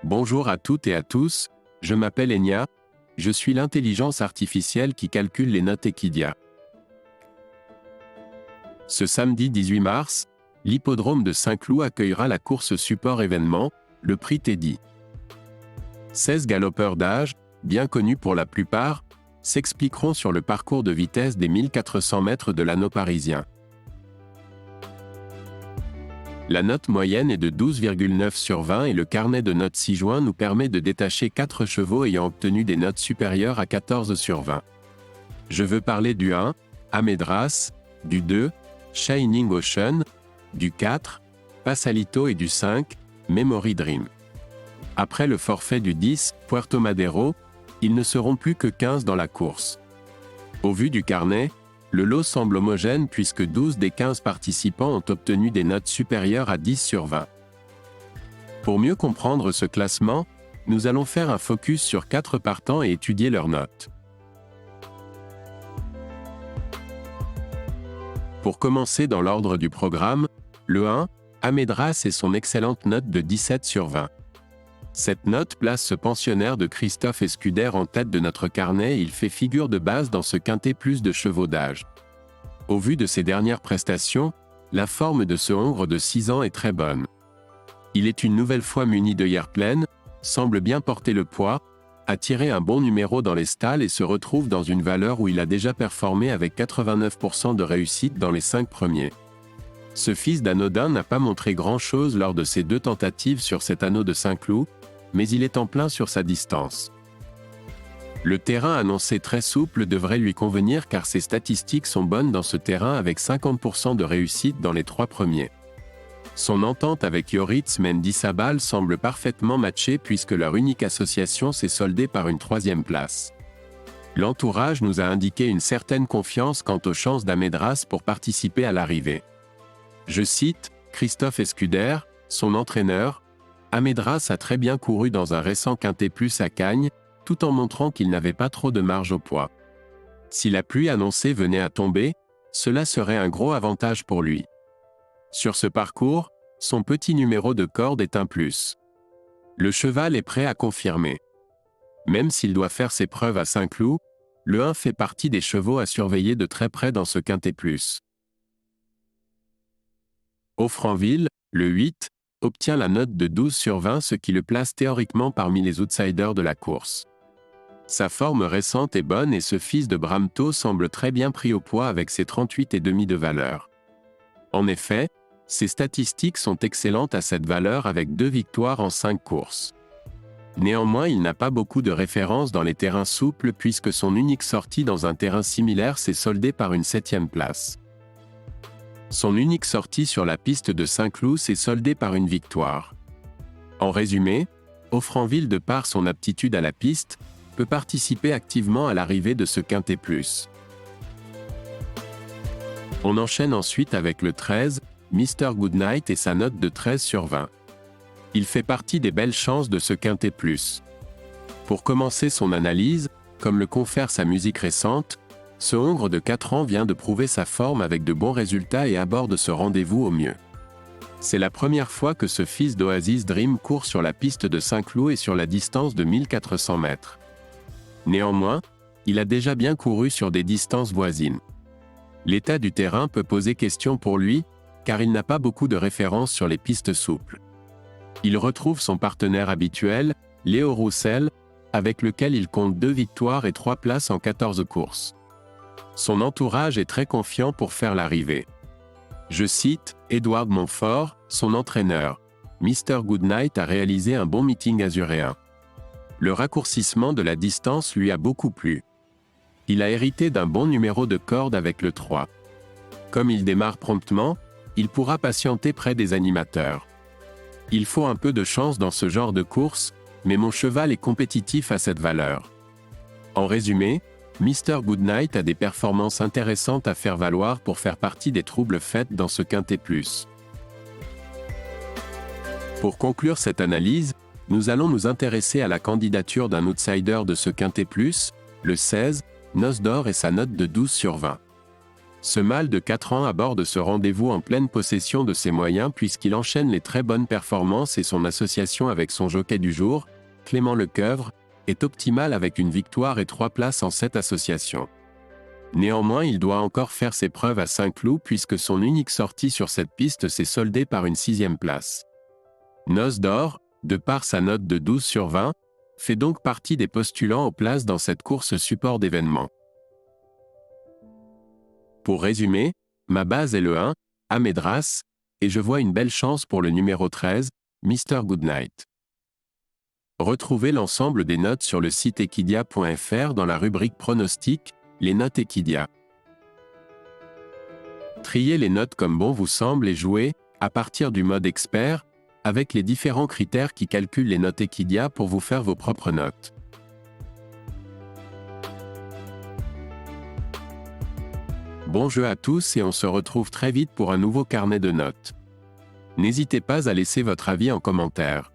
Bonjour à toutes et à tous, je m'appelle Enya, je suis l'intelligence artificielle qui calcule les notes Equidia. Ce samedi 18 mars, l'hippodrome de Saint-Cloud accueillera la course support événement, le prix Teddy. 16 galopeurs d'âge, bien connus pour la plupart, s'expliqueront sur le parcours de vitesse des 1400 mètres de l'anneau parisien. La note moyenne est de 12,9 sur 20 et le carnet de notes 6 juin nous permet de détacher 4 chevaux ayant obtenu des notes supérieures à 14 sur 20. Je veux parler du 1, Amedras, du 2, Shining Ocean, du 4, Pasalito et du 5, Memory Dream. Après le forfait du 10, Puerto Madero, ils ne seront plus que 15 dans la course. Au vu du carnet, le lot semble homogène puisque 12 des 15 participants ont obtenu des notes supérieures à 10 sur 20. Pour mieux comprendre ce classement, nous allons faire un focus sur 4 partants et étudier leurs notes. Pour commencer dans l'ordre du programme, le 1, Amedras et son excellente note de 17 sur 20. Cette note place ce pensionnaire de Christophe Escuder en tête de notre carnet et il fait figure de base dans ce quintet plus de chevaux d'âge. Au vu de ses dernières prestations, la forme de ce hongre de 6 ans est très bonne. Il est une nouvelle fois muni d'œillères pleines, semble bien porter le poids, a tiré un bon numéro dans les stalles et se retrouve dans une valeur où il a déjà performé avec 89% de réussite dans les 5 premiers. Ce fils d'Anodin n'a pas montré grand-chose lors de ses 2 tentatives sur cet anneau de Saint-Cloud, mais il est en plein sur sa distance. Le terrain annoncé très souple devrait lui convenir car ses statistiques sont bonnes dans ce terrain avec 50% de réussite dans les 3 premiers. Son entente avec Yoritz Mendizabal semble parfaitement matchée puisque leur unique association s'est soldée par une 3e place. L'entourage nous a indiqué une certaine confiance quant aux chances d'Amedras pour participer à l'arrivée. Je cite Christophe Escuder, son entraîneur, Amedras a très bien couru dans un récent quintet plus à Cagnes, tout en montrant qu'il n'avait pas trop de marge au poids. Si la pluie annoncée venait à tomber, cela serait un gros avantage pour lui. Sur ce parcours, son petit numéro de corde est un plus. Le cheval est prêt à confirmer. Même s'il doit faire ses preuves à Saint-Cloud, le 1 fait partie des chevaux à surveiller de très près dans ce quintet plus. Offranville, le 8, obtient la note de 12 sur 20 ce qui le place théoriquement parmi les outsiders de la course. Sa forme récente est bonne et ce fils de Bramto semble très bien pris au poids avec ses 38,5 de valeur. En effet, ses statistiques sont excellentes à cette valeur avec 2 victoires en 5 courses. Néanmoins, il n'a pas beaucoup de références dans les terrains souples puisque son unique sortie dans un terrain similaire s'est soldée par une 7e place. Son unique sortie sur la piste de Saint-Cloud s'est soldée par une victoire. En résumé, Offranville de par son aptitude à la piste, peut participer activement à l'arrivée de ce quintet plus. On enchaîne ensuite avec le 13, Mr Goodnight et sa note de 13 sur 20. Il fait partie des belles chances de ce quintet plus. Pour commencer son analyse, comme le confère sa musique récente, ce hongre de 4 ans vient de prouver sa forme avec de bons résultats et aborde ce rendez-vous au mieux. C'est la première fois que ce fils d'Oasis Dream court sur la piste de Saint-Cloud et sur la distance de 1400 mètres. Néanmoins, il a déjà bien couru sur des distances voisines. L'état du terrain peut poser question pour lui, car il n'a pas beaucoup de références sur les pistes souples. Il retrouve son partenaire habituel, Léo Roussel, avec lequel il compte 2 victoires et 3 places en 14 courses. Son entourage est très confiant pour faire l'arrivée. Je cite Edouard Montfort, son entraîneur. Mr Goodnight a réalisé un bon meeting azuréen. Le raccourcissement de la distance lui a beaucoup plu. Il a hérité d'un bon numéro de corde avec le 3. Comme il démarre promptement, il pourra patienter près des animateurs. Il faut un peu de chance dans ce genre de course, mais mon cheval est compétitif à cette valeur. En résumé, Mr Goodnight a des performances intéressantes à faire valoir pour faire partie des troubles faits dans ce quintet plus. Pour conclure cette analyse, nous allons nous intéresser à la candidature d'un outsider de ce quintet plus, le 16, Noce d'Or et sa note de 12 sur 20. Ce mâle de 4 ans aborde ce rendez-vous en pleine possession de ses moyens puisqu'il enchaîne les très bonnes performances et son association avec son jockey du jour, Clément Lecoeuvre, est optimale avec une victoire et 3 places en cette association. Néanmoins, il doit encore faire ses preuves à Saint-Cloud puisque son unique sortie sur cette piste s'est soldée par une 6e place. Noce d'Or, de par sa note de 12/20, fait donc partie des postulants aux places dans cette course support d'événements. Pour résumer, ma base est le 1, Amedras, et je vois une belle chance pour le numéro 13, Mr. Goodnight. Retrouvez l'ensemble des notes sur le site equidia.fr dans la rubrique Pronostics, les notes Equidia. Triez les notes comme bon vous semble et jouez, à partir du mode expert, avec les différents critères qui calculent les notes Equidia pour vous faire vos propres notes. Bon jeu à tous et on se retrouve très vite pour un nouveau carnet de notes. N'hésitez pas à laisser votre avis en commentaire.